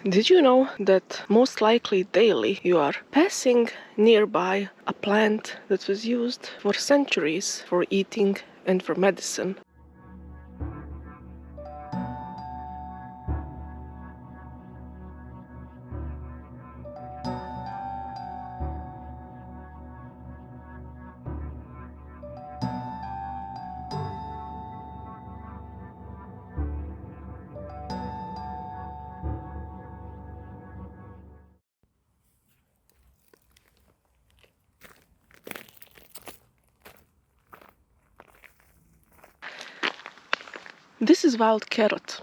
Did you know that most likely daily you are passing nearby a plant that was used for centuries for eating and for medicine? This is wild carrot,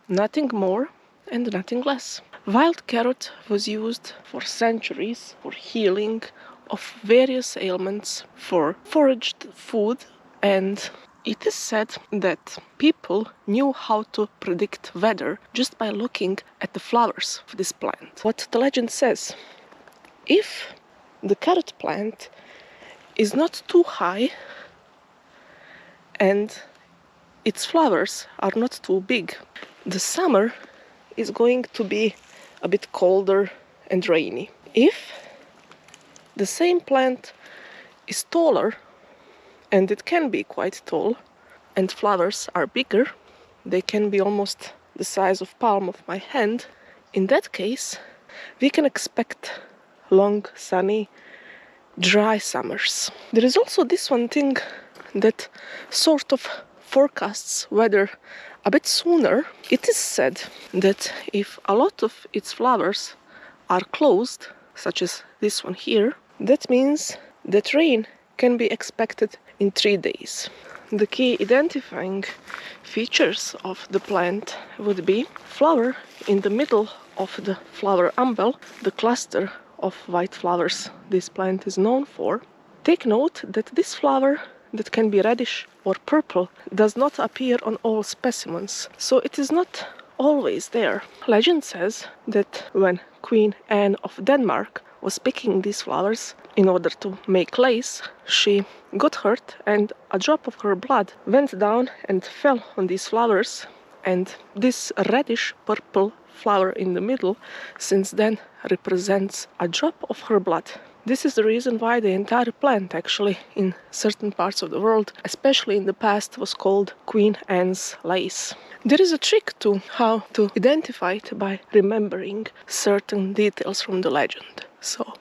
nothing more and nothing less. Wild carrot was used for centuries for healing of various ailments, for foraged food, and it is said that people knew how to predict weather just by looking at the flowers of this plant. What the legend says, if the carrot plant is not too high and its flowers are not too big, the summer is going to be a bit colder and rainy. If the same plant is taller, and it can be quite tall, and flowers are bigger, they can be almost the size of palm of my hand, in that case we can expect long, sunny, dry summers. There is also this one thing that sort of forecasts weather a bit sooner. It is said that if a lot of its flowers are closed, such as this one here, that means that rain can be expected in 3 days. The key identifying features of the plant would be flower in the middle of the flower umbel, the cluster of white flowers this plant is known for. Take note that this flower, that can be reddish or purple, does not appear on all specimens, so it is not always there. Legend says that when Queen Anne of Denmark was picking these flowers in order to make lace, she got hurt and a drop of her blood went down and fell on these flowers, and this reddish purple flower in the middle since then represents a drop of her blood. This is the reason why the entire plant actually in certain parts of the world, especially in the past, was called Queen Anne's lace. There is a trick to how to identify it by remembering certain details from the legend. So,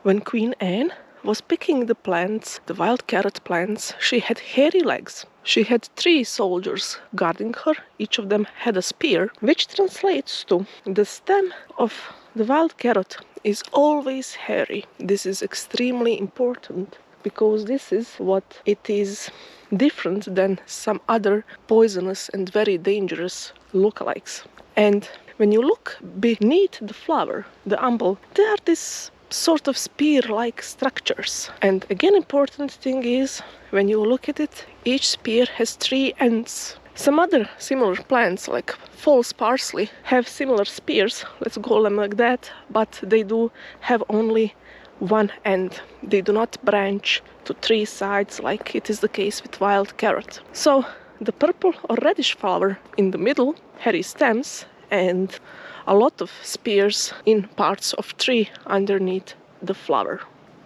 when Queen Anne was picking the plants, the wild carrot plants, she had hairy legs. She had 3 soldiers guarding her, each of them had a spear, which translates to the stem of the wild carrot is always hairy. This is extremely important because this is what it is different than some other poisonous and very dangerous lookalikes. And when you look beneath the flower, the umbel, there are these sort of spear-like structures. And again, important thing is, when you look at it, each spear has 3 ends. Some other similar plants, like false parsley, have similar spears, let's call them like that, but they do have only 1 end. They do not branch to 3 sides like it is the case with wild carrot. So the purple or reddish flower in the middle, hairy stems, and a lot of spears in parts of tree underneath the flower.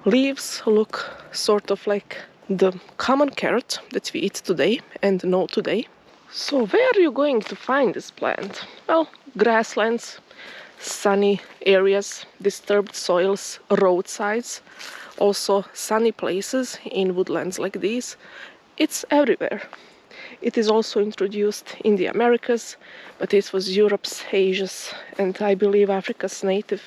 Leaves look sort of like the common carrot that we eat today and know today. So where are you going to find this plant? Well, grasslands, sunny areas, disturbed soils, roadsides, also sunny places in woodlands like these. It's everywhere. It is also introduced in the Americas, but it was Europe's, Asia's, and I believe Africa's native.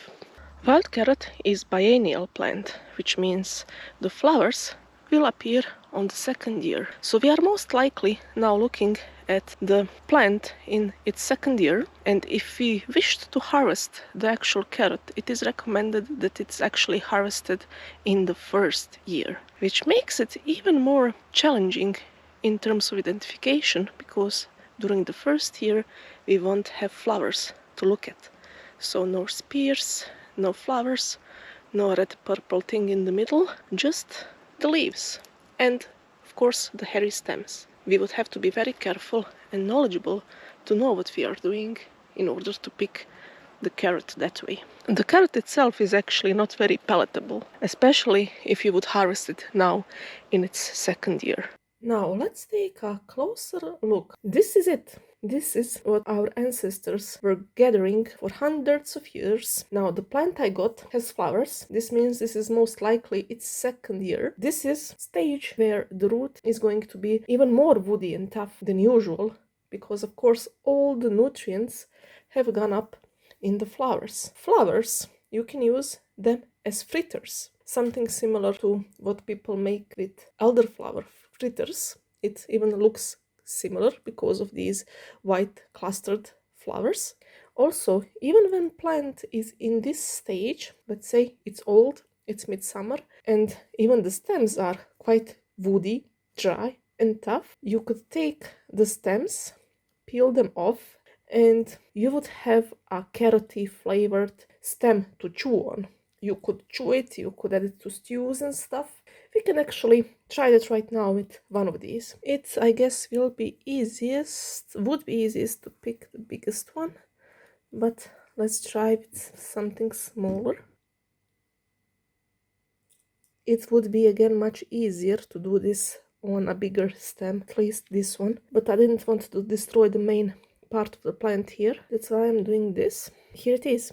Wild carrot is biennial plant, which means the flowers will appear on the 2nd year. So we are most likely now looking at the plant in its 2nd year, and if we wished to harvest the actual carrot, it is recommended that it's actually harvested in the 1st year, which makes it even more challenging in terms of identification, because during the 1st year we won't have flowers to look at. So no spears, no flowers, no red purple thing in the middle, just the leaves and of course the hairy stems. We would have to be very careful and knowledgeable to know what we are doing in order to pick the carrot that way. The carrot itself is actually not very palatable, especially if you would harvest it now in its second year. Now let's take a closer look. This is it. This is what our ancestors were gathering for hundreds of years. Now the plant I got has flowers. This means this is most likely its second year. This is stage where the root is going to be even more woody and tough than usual, because of course all the nutrients have gone up in the flowers. Flowers, you can use them as fritters, something similar to what people make with elderflower fritters. It even looks similar because of these white clustered flowers. Also, even when plant is in this stage, let's say it's old, it's midsummer, and even the stems are quite woody, dry and tough, you could take the stems, peel them off, and you would have a carroty flavored stem to chew on. You could chew it, you could add it to stews and stuff. We can actually try that right now with one of these. It, I guess, would be easiest to pick the biggest one, but let's try with something smaller. It would be again much easier to do this on a bigger stem, at least this one, but I didn't want to destroy the main part of the plant here. That's why I'm doing this. Here it is.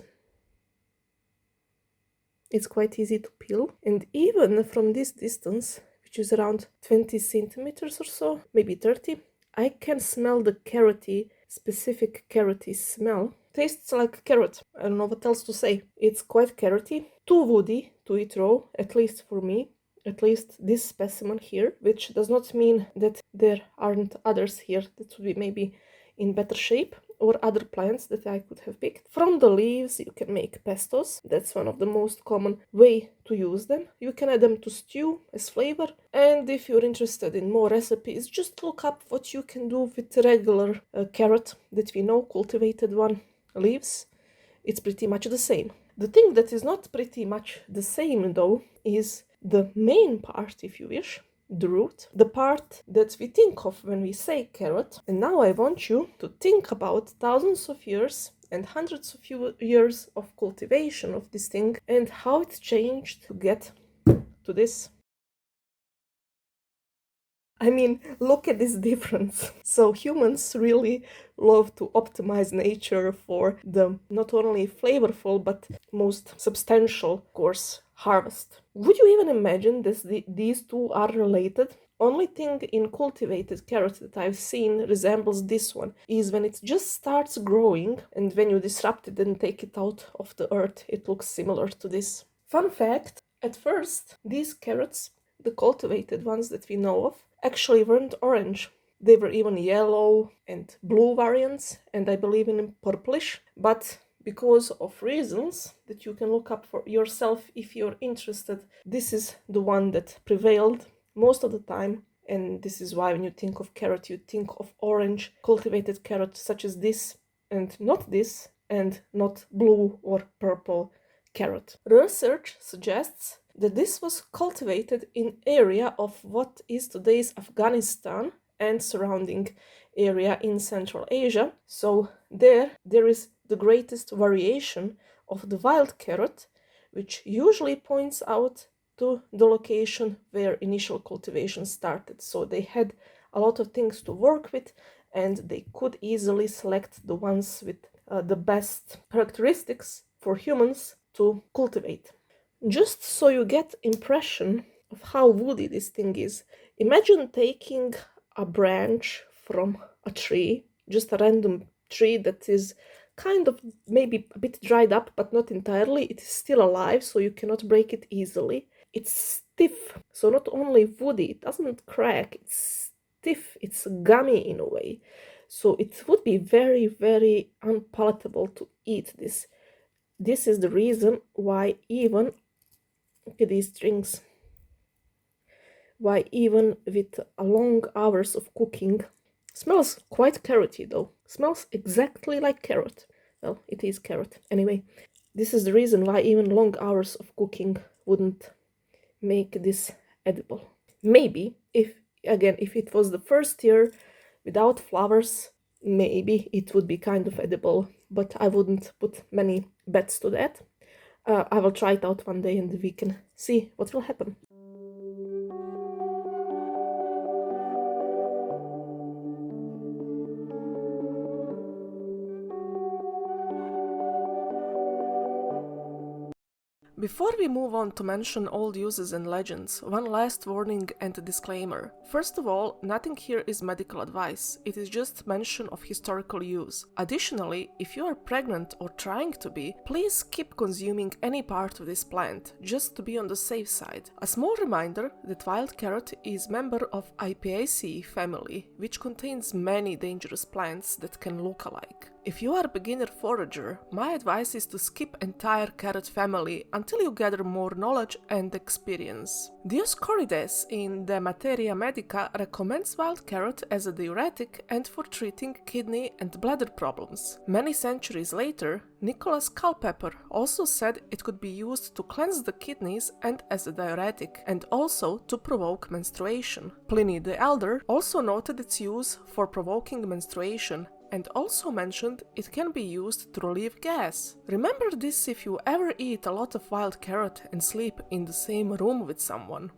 It's quite easy to peel, and even from this distance, which is around 20 centimeters or so, maybe 30, I can smell the carroty, specific carroty smell. Tastes like carrot. I don't know what else to say. It's quite carroty, too woody to eat raw, at least for me. At least this specimen here, which does not mean that there aren't others here that would be maybe in better shape, or other plants that I could have picked. From the leaves you can make pestos. That's one of the most common way to use them. You can add them to stew as flavor, and if you're interested in more recipes, just look up what you can do with regular carrot that we know, cultivated one, leaves. It's pretty much the same. The thing that is not pretty much the same though is the main part, if you wish, the root, the part that we think of when we say carrot. And now I want you to think about thousands of years and hundreds of years of cultivation of this thing and how it changed to get to this. I mean, look at this difference. So humans really love to optimize nature for the not only flavorful but most substantial, of course, harvest. Would you even imagine that these two are related? Only thing in cultivated carrot that I've seen resembles this one is when it just starts growing, and when you disrupt it and take it out of the earth, it looks similar to this. Fun fact, at first, these carrots, the cultivated ones that we know of, actually weren't orange. They were even yellow and blue variants, and I believe in purplish, but because of reasons that you can look up for yourself if you're interested, this is the one that prevailed most of the time, and this is why when you think of carrot, you think of orange cultivated carrot such as this, and not this, and not blue or purple carrot. Research suggests that this was cultivated in area of what is today's Afghanistan and surrounding area in Central Asia. So there is the greatest variation of the wild carrot, which usually points out to the location where initial cultivation started. So they had a lot of things to work with, and they could easily select the ones with the best characteristics for humans to cultivate. Just so you get impression of how woody this thing is, imagine taking a branch from a tree, just a random tree that is kind of maybe a bit dried up, but not entirely. It is still alive, so you cannot break it easily. It's stiff, so not only woody, it doesn't crack, it's stiff, it's gummy in a way. So it would be very, very unpalatable to eat this. This is the reason why even, look at these strings, why even with long hours of cooking, smells quite carroty though, smells exactly like carrot. Well, it is carrot. Anyway, this is the reason why even long hours of cooking wouldn't make this edible. Maybe if it was the first year without flowers, maybe it would be kind of edible, but I wouldn't put many bets to that. I will try it out one day and we can see what will happen. Before we move on to mention old uses and legends, one last warning and a disclaimer. First of all, nothing here is medical advice, it is just mention of historical use. Additionally, if you are pregnant or trying to be, please skip consuming any part of this plant, just to be on the safe side. A small reminder that wild carrot is member of Ipaceae family, which contains many dangerous plants that can look alike. If you are a beginner forager, my advice is to skip entire carrot family until you gather more knowledge and experience. Dioscorides in the Materia Medica recommends wild carrot as a diuretic and for treating kidney and bladder problems. Many centuries later, Nicholas Culpeper also said it could be used to cleanse the kidneys and as a diuretic, and also to provoke menstruation. Pliny the Elder also noted its use for provoking menstruation, and also mentioned it can be used to relieve gas. Remember this if you ever eat a lot of wild carrot and sleep in the same room with someone.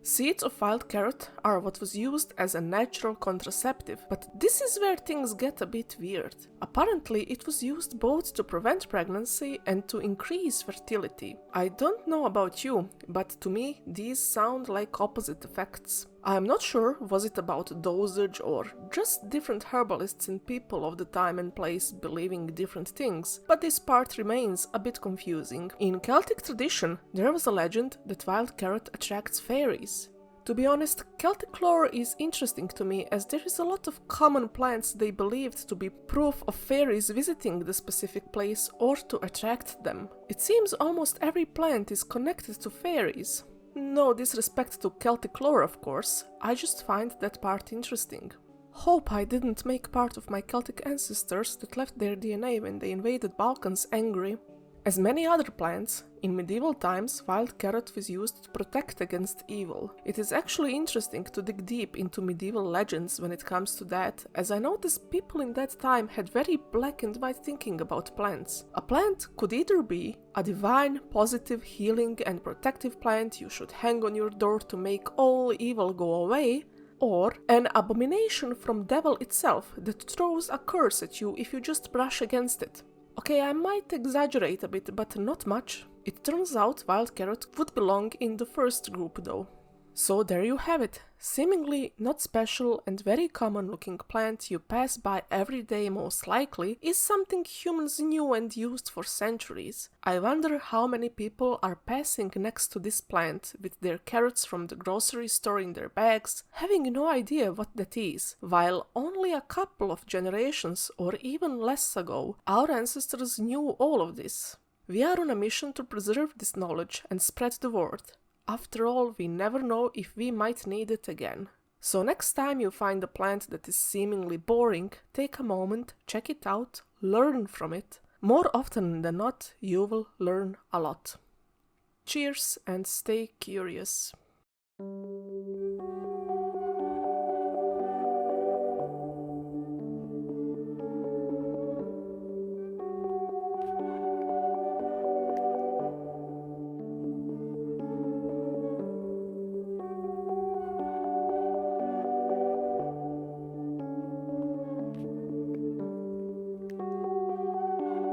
Seeds of wild carrot are what was used as a natural contraceptive, but this is where things get a bit weird. Apparently, it was used both to prevent pregnancy and to increase fertility. I don't know about you, but to me, these sound like opposite effects. I am not sure was it about dosage or just different herbalists and people of the time and place believing different things, but this part remains a bit confusing. In Celtic tradition, there was a legend that wild carrot attracts fairies. To be honest, Celtic lore is interesting to me as there is a lot of common plants they believed to be proof of fairies visiting the specific place or to attract them. It seems almost every plant is connected to fairies. No disrespect to Celtic lore, of course, I just find that part interesting. Hope I didn't make part of my Celtic ancestors that left their DNA when they invaded Balkans angry. As many other plants, in medieval times wild carrot was used to protect against evil. It is actually interesting to dig deep into medieval legends when it comes to that, as I noticed people in that time had very black and white thinking about plants. A plant could either be a divine, positive, healing and protective plant you should hang on your door to make all evil go away, or an abomination from devil itself that throws a curse at you if you just brush against it. Okay, I might exaggerate a bit, but not much. It turns out wild carrot would belong in the first group though. So there you have it. Seemingly not special and very common looking plant you pass by every day most likely is something humans knew and used for centuries. I wonder how many people are passing next to this plant with their carrots from the grocery store in their bags, having no idea what that is, while only a couple of generations or even less ago our ancestors knew all of this. We are on a mission to preserve this knowledge and spread the word. After all, we never know if we might need it again. So next time you find a plant that is seemingly boring, take a moment, check it out, learn from it. More often than not, you will learn a lot. Cheers and stay curious.